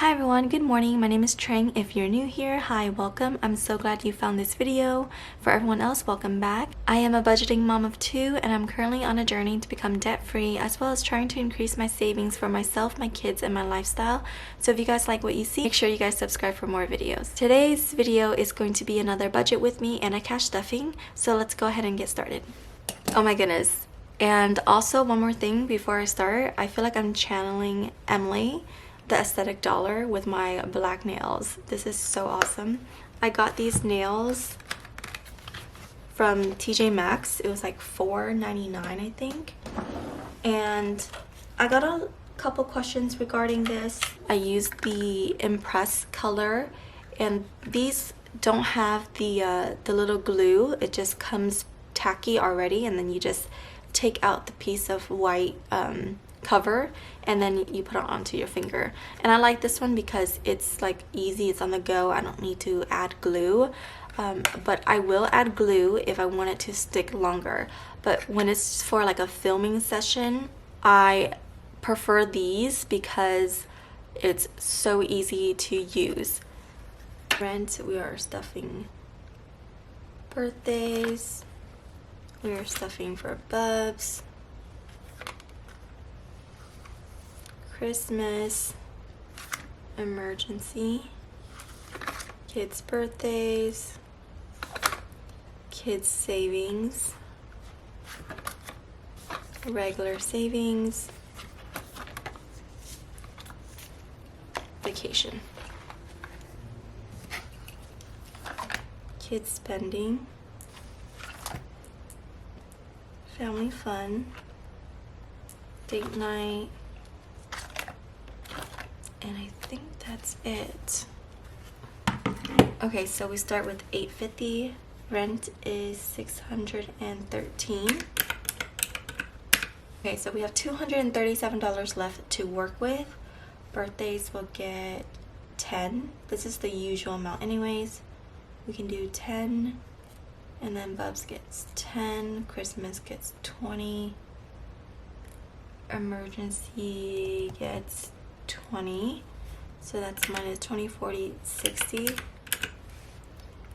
Hi everyone, good morning. My name is Trang. If you're new here, hi, welcome. I'm so glad you found this video. For everyone else, welcome back. I am a budgeting mom of two and I'm currently on a journey to become debt-free as well as trying to increase my savings for myself, my kids, and my lifestyle. So if you guys like what you see, make sure you guys subscribe for more videos. Today's video is going to be another budget with me and a cash stuffing. So let's go ahead and get started. Oh my goodness. And also one more thing before I start, I feel like I'm channeling Emily, the aesthetic dollar, with my black nails. This is so awesome. I got these nails from TJ Maxx. It was like $4.99 I think, and I got a couple questions regarding this. I used the Impress color, and these don't have the little glue. It just comes tacky already, and then you just take out the piece of white cover and then you put it onto your finger. And I like this one because it's like easy, it's on the go. I don't need to add glue, but I will add glue if I want it to stick longer. But when it's for like a filming session, I prefer these because it's so easy to use. We are stuffing birthdays, we are stuffing for bubs, Christmas, emergency, kids' birthdays, kids' savings, regular savings, vacation, kids' spending, family fun, date night, and I think that's it. Okay, so we start with $850. Rent is $613. Okay, so we have $237 left to work with. Birthdays will get 10. This is the usual amount anyways. We can do 10, and then Bubs gets 10, Christmas gets 20, emergency gets 20, so that's minus 20, 40, 60.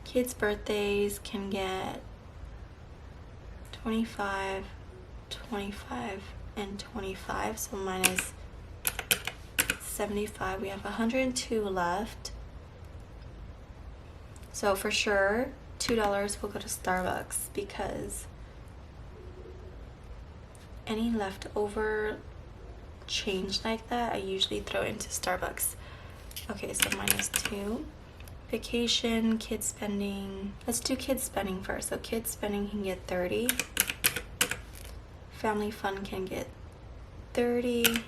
Kids' birthdays can get 25, 25, and 25, so minus 75. We have 102 left. So for sure, $2 will go to Starbucks because any leftover change like that I usually throw into Starbucks. Okay, so minus 2. Vacation, kids spending, let's do kids spending first. So kids spending can get 30, family fun can get 30,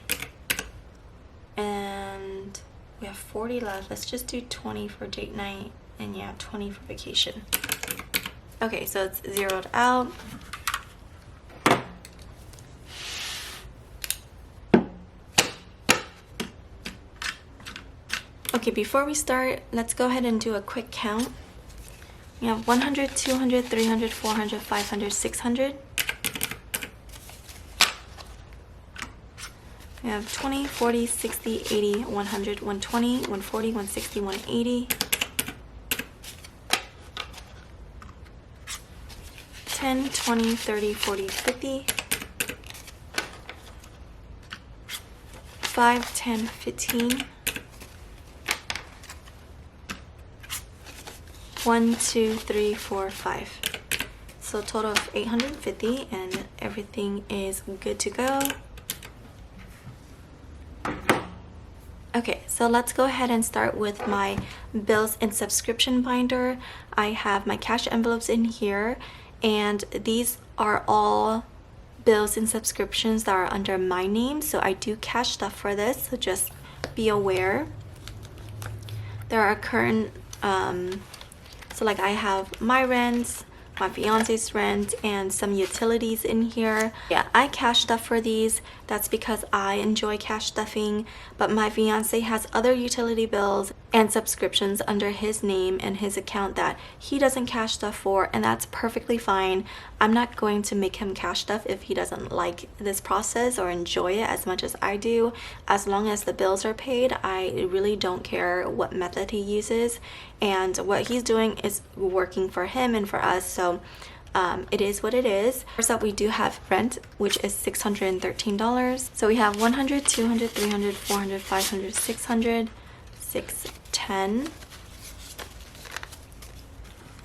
and we have 40 left. Let's just do 20 for date night, and yeah, 20 for vacation. Okay, so it's zeroed out. Okay, before we start, let's go ahead and do a quick count. We have 100, 200, 300, 400, 500, 600. We have 20, 40, 60, 80, 100, 120, 140, 160, 180. 10, 20, 30, 40, 50. 5, 10, 15. 1, 2, 3, 4, 5. So a total of 850, and everything is good to go. Okay, so let's go ahead and start with my bills and subscription binder. I have my cash envelopes in here, and these are all bills and subscriptions that are under my name. So I do cash stuff for this, so just be aware. There are current so like I have my rents, my fiance's rent, and some utilities in here. Yeah, I cash stuff for these. That's because I enjoy cash stuffing, but my fiance has other utility bills and subscriptions under his name and his account that he doesn't cash stuff for, and that's perfectly fine. I'm not going to make him cash stuff if he doesn't like this process or enjoy it as much as I do. As long as the bills are paid, I really don't care what method he uses, and what he's doing is working for him and for us, so it is what it is. First up, we do have rent, which is $613. So we have 100, 200, 300, 400, 500, 600, 610,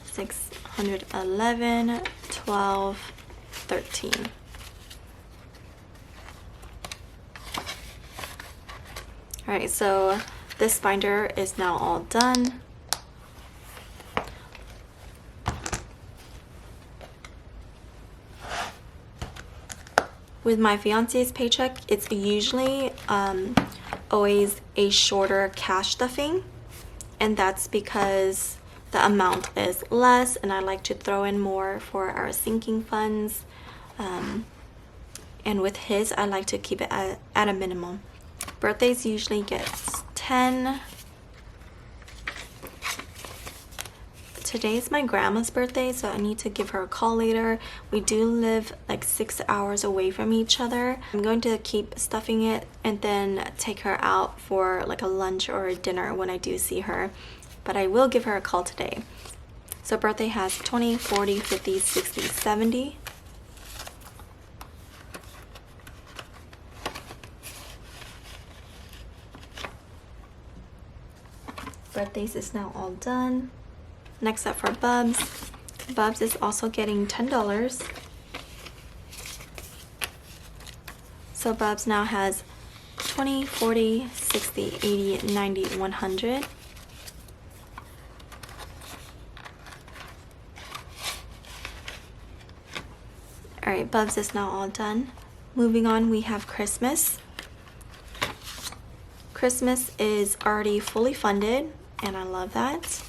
611, 12, 13. Alright, so this binder is now all done. With my fiance's paycheck, it's usually always a shorter cash stuffing, and that's because the amount is less and I like to throw in more for our sinking funds. And with his, I like to keep it at a minimum. Birthdays usually gets 10. Today's my grandma's birthday, so I need to give her a call later. We do live like 6 hours away from each other. I'm going to keep stuffing it and then take her out for like a lunch or a dinner when I do see her. But I will give her a call today. So birthday has 20, 40, 50, 60, 70. Birthdays is now all done. Next up for Bubs. Bubs is also getting $10. So Bubs now has 20, 40, 60, 80, 90, 100. Alright, Bubs is now all done. Moving on, we have Christmas. Christmas is already fully funded, and I love that.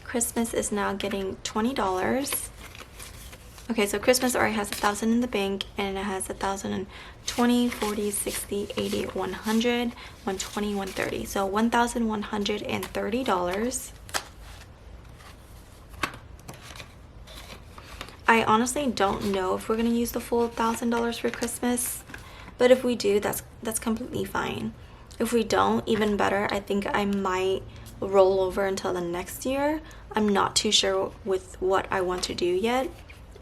Christmas is now getting $20. Okay, so Christmas already has $1,000 in the bank, and it has $1,020, 40, 60, 80, 100, 120, 130. So $1,130. I honestly don't know if we're gonna use the full $1,000 for Christmas, but if we do, that's completely fine. If we don't, even better. I think I might roll over until the next year. I'm not too sure with what I want to do yet.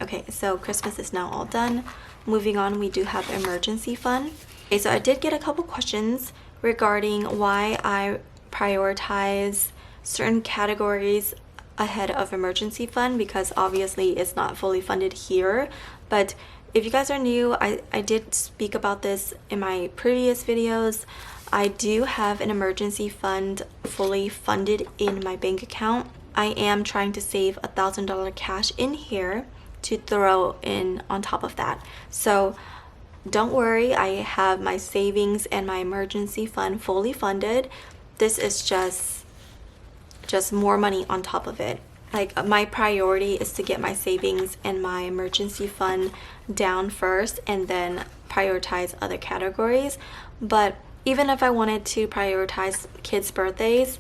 Okay, so Christmas is now all done. Moving on, we do have emergency fund. Okay, so I did get a couple questions regarding why I prioritize certain categories ahead of emergency fund, because obviously it's not fully funded here. But if you guys are new, I did speak about this in my previous videos. I do have an emergency fund fully funded in my bank account. I am trying to save $1,000 cash in here to throw in on top of that. So don't worry, I have my savings and my emergency fund fully funded. This is just more money on top of it. Like, my priority is to get my savings and my emergency fund down first and then prioritize other categories. But even if I wanted to prioritize kids' birthdays,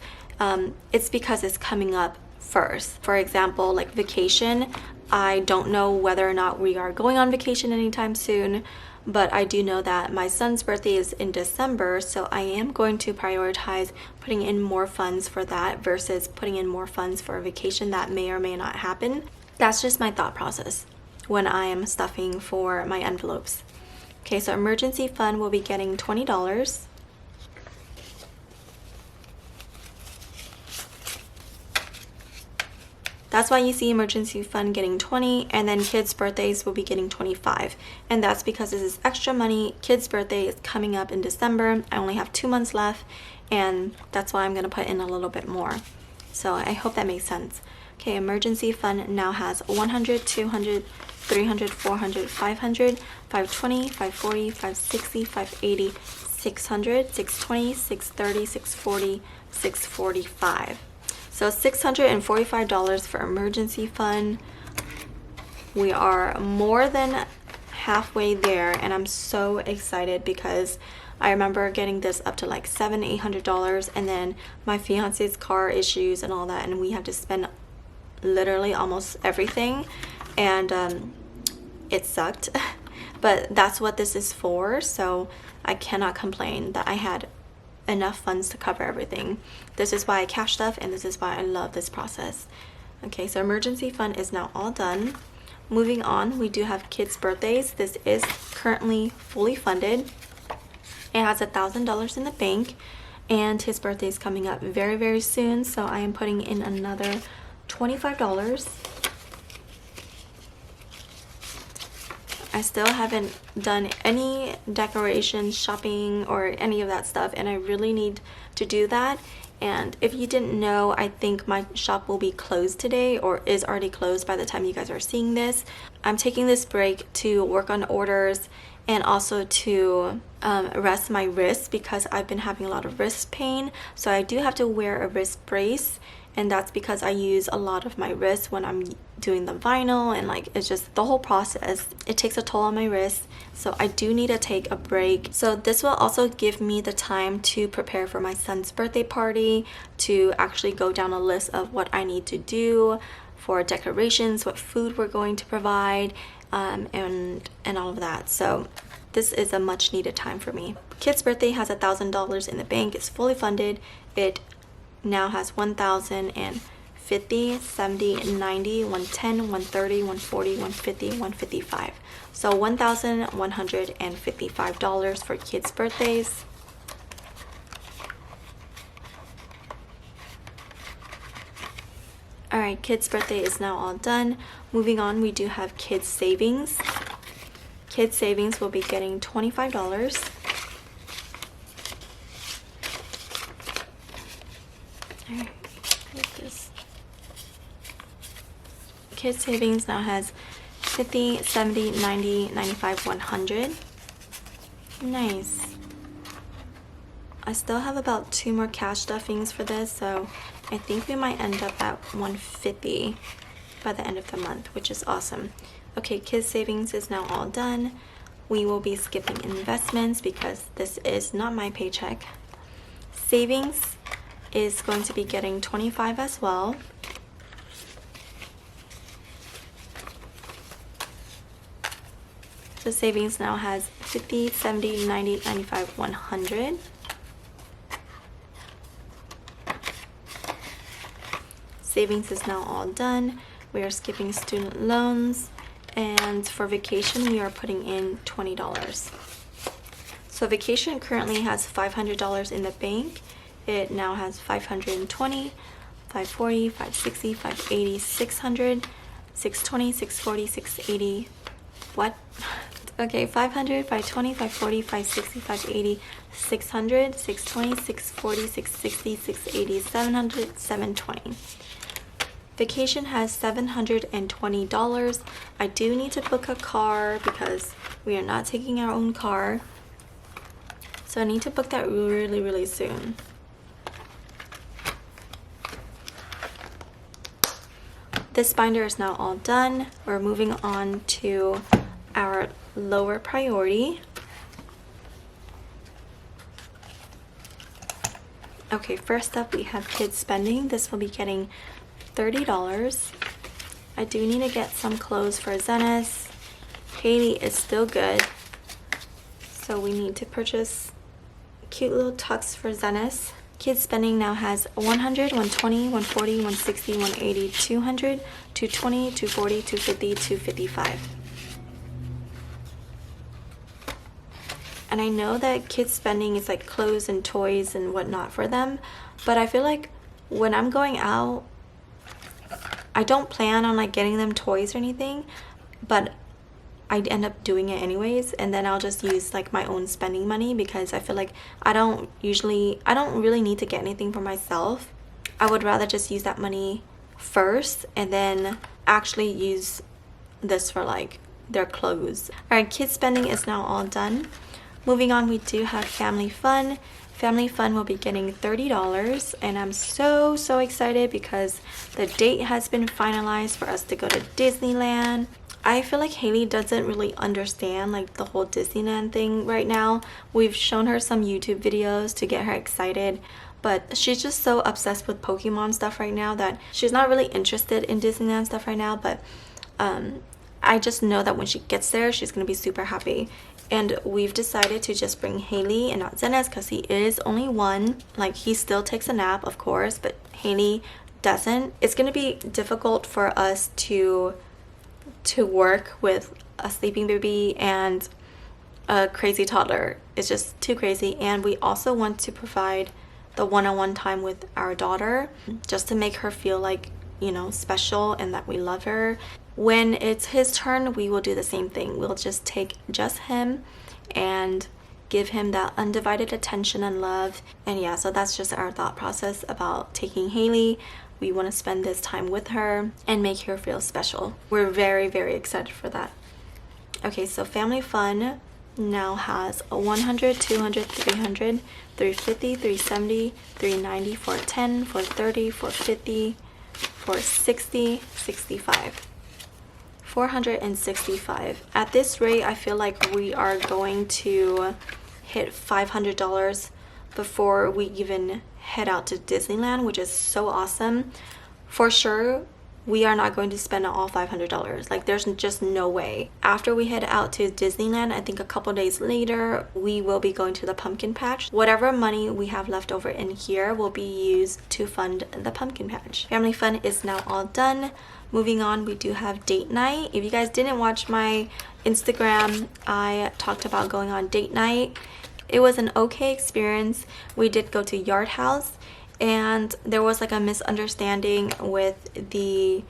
it's because it's coming up first. For example, like vacation, I don't know whether or not we are going on vacation anytime soon, but I do know that my son's birthday is in December, so I am going to prioritize putting in more funds for that versus putting in more funds for a vacation that may or may not happen. That's just my thought process when I am stuffing for my envelopes. Okay, so emergency fund will be getting $20. That's why you see emergency fund getting 20, and then kids' birthdays will be getting 25. And that's because this is extra money. Kids' birthday is coming up in December. I only have 2 months left, and that's why I'm going to put in a little bit more. So I hope that makes sense. Okay, emergency fund now has 100, 200, 300, 400, 500, 520, 540, 560, 580, 600, 620, 630, 640, 645. So $645 for emergency fund. We are more than halfway there, and I'm so excited because I remember getting this up to like $700-800, and then my fiance's car issues and all that, and we have to spend literally almost everything, and it sucked. But that's what this is for, so I cannot complain that I had enough funds to cover everything. This is why I cash stuff, and this is why I love this process. Okay, so emergency fund is now all done. Moving on, we do have kids' birthdays. This is currently fully funded. It has $1,000 in the bank, and his birthday is coming up very, very soon, so I am putting in another $25. I still haven't done any decoration shopping or any of that stuff, and I really need to do that. And if you didn't know, I think my shop will be closed today, or is already closed by the time you guys are seeing this. I'm taking this break to work on orders and also to rest my wrists because I've been having a lot of wrist pain. So I do have to wear a wrist brace, and that's because I use a lot of my wrists when I'm doing the vinyl, and like it's just the whole process. It takes a toll on my wrists, so I do need to take a break. So this will also give me the time to prepare for my son's birthday party, to actually go down a list of what I need to do for decorations, what food we're going to provide, and all of that. So this is a much needed time for me. Kid's birthday has $1,000 in the bank. It's fully funded. It now has $1,050, $70, $90, $110, $130, $140, $150, $155. So $1,155 for kids' birthdays. Alright, kids' birthday is now all done. Moving on, we do have kids' savings. Kids' savings will be getting $25. Alright, like this. Kids savings now has 50, 70, 90, 95, 100. Nice. I still have about 2 more cash stuffings for this, so I think we might end up at 150 by the end of the month, which is awesome. Okay, kids savings is now all done. We will be skipping investments because this is not my paycheck. Savings is going to be getting 25 as well. So savings now has 50, 70, 90, 95, 100. Savings is now all done. We are skipping student loans, and for vacation we are putting in $20. So vacation currently has $500 in the bank. It now has 520, 540, 560, 580, 600, 620, 640, 680. What? Okay, 500, 520, 540, 560, 580, 600, 620, 640, 660, 680, 700, 720. Vacation has $720. I do need to book a car because we are not taking our own car. So I need to book that really, really soon. This binder is now all done. We're moving on to our lower priority. Okay, first up we have kids spending. This will be getting $30. I do need to get some clothes for Zenas. Haley is still good, so we need to purchase cute little tucks for Zenas. Kids spending now has 100, 120, 140, 160, 180, 200, 220, 240, 250, 255. And I know that kids spending is like clothes and toys and whatnot for them, but I feel like when I'm going out, I don't plan on like getting them toys or anything, but I end up doing it anyways, and then I'll just use like my own spending money because I feel like I don't really need to get anything for myself. I would rather just use that money first and then actually use this for like their clothes. Alright, kids spending is now all done. Moving on, we do have family fun. Family fun will be getting $30, and I'm so excited because the date has been finalized for us to go to Disneyland. I feel like Haley doesn't really understand like the whole Disneyland thing right now. We've shown her some YouTube videos to get her excited, but she's just so obsessed with Pokemon stuff right now that she's not really interested in Disneyland stuff right now. But I just know that when she gets there, she's gonna be super happy. And we've decided to just bring Haley and not Zenas because he is only one. Like, he still takes a nap, of course, but Haley doesn't. It's gonna be difficult for us to work with a sleeping baby and a crazy toddler. It's just too crazy. And we also want to provide the one-on-one time with our daughter just to make her feel like, you know, special and that we love her. When it's his turn, we will do the same thing. We'll just take just him and give him that undivided attention and love. And yeah, so that's just our thought process about taking Haley. We want to spend this time with her and make her feel special. We're very, very excited for that. Okay, so Family Fun now has a 100, 200, 300, 350, 370, 390, 410, 430, 450, 460, 65. 465. At this rate, I feel like we are going to hit $500 before we even head out to Disneyland, which is so awesome. For sure, we are not going to spend all $500. Like, there's just no way. After we head out to Disneyland, I think a couple days later, we will be going to the pumpkin patch. Whatever money we have left over in here will be used to fund the pumpkin patch. Family Fun is now all done. Moving on, we do have date night. If you guys didn't watch my Instagram, I talked about going on date night. It was an okay experience. We did go to Yard House, and there was like a misunderstanding with the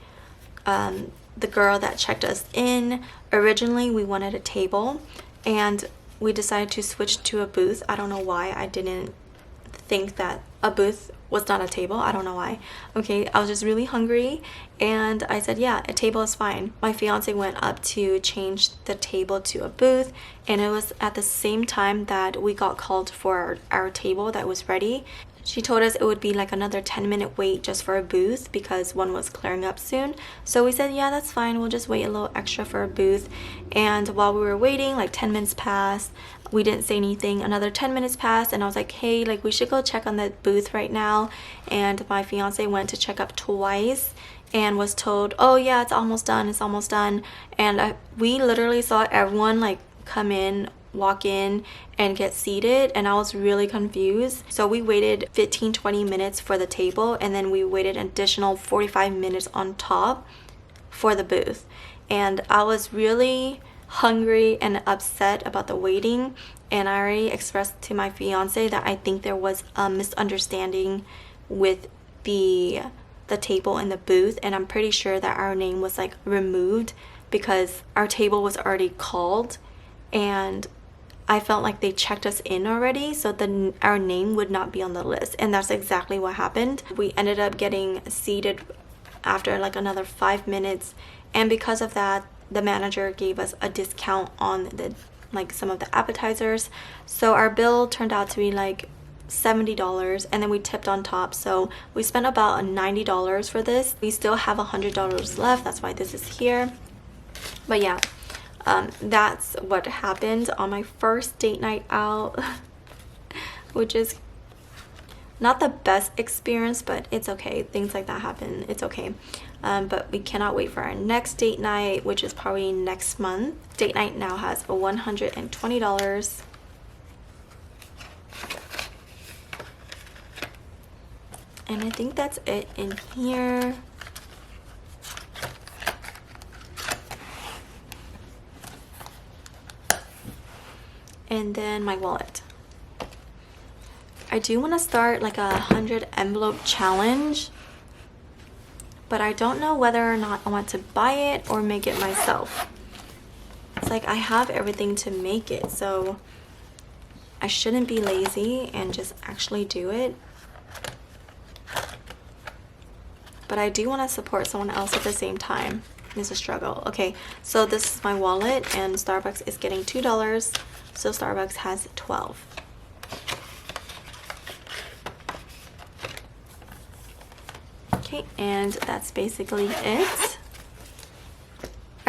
girl that checked us in. Originally, we wanted a table, and we decided to switch to a booth. I don't know why. I didn't think that a booth was not a table. I don't know why. Okay, I was just really hungry, and I said, yeah, a table is fine. My fiance went up to change the table to a booth, and it was at the same time that we got called for our table that was ready. She told us it would be like another 10-minute wait just for a booth because one was clearing up soon. So we said, yeah, that's fine. We'll just wait a little extra for a booth. And while we were waiting, like 10 minutes passed. We didn't say anything. Another 10 minutes passed, and I was like, hey, like, we should go check on the booth right now. And my fiance went to check up twice and was told, oh yeah, it's almost done, it's almost done. And we literally saw everyone like come in, walk in, and get seated, and I was really confused. So we waited 15-20 minutes for the table, and then we waited an additional 45 minutes on top for the booth. And I was really hungry and upset about the waiting, and I already expressed to my fiance that I think there was a misunderstanding with the table and the booth, and I'm pretty sure that our name was like removed because our table was already called, and I felt like they checked us in already, so then our name would not be on the list. And that's exactly what happened. We ended up getting seated after like another 5 minutes, and because of that, the manager gave us a discount on the like some of the appetizers. So our bill turned out to be like $70, and then we tipped on top, so we spent about $90 for this. We still have $100 left, that's why this is here. But yeah, that's what happened on my first date night out, which is not the best experience, but it's okay. Things like that happen, it's okay. But we cannot wait for our next date night, which is probably next month. Date night now has $120. And I think that's it in here. And then my wallet. I do want to start like a 100 envelope challenge, but I don't know whether or not I want to buy it or make it myself. It's like I have everything to make it, so I shouldn't be lazy and just actually do it. But I do want to support someone else at the same time. It's a struggle. Okay, so this is my wallet, and Starbucks is getting $2, so Starbucks has 12. Okay, and that's basically it.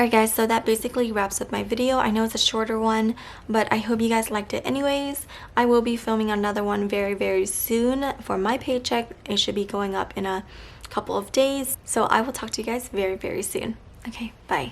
Alright guys, so that basically wraps up my video. I know it's a shorter one, but I hope you guys liked it anyways. I will be filming another one very soon for my paycheck. It should be going up in a couple of days. So I will talk to you guys very soon. Okay, bye.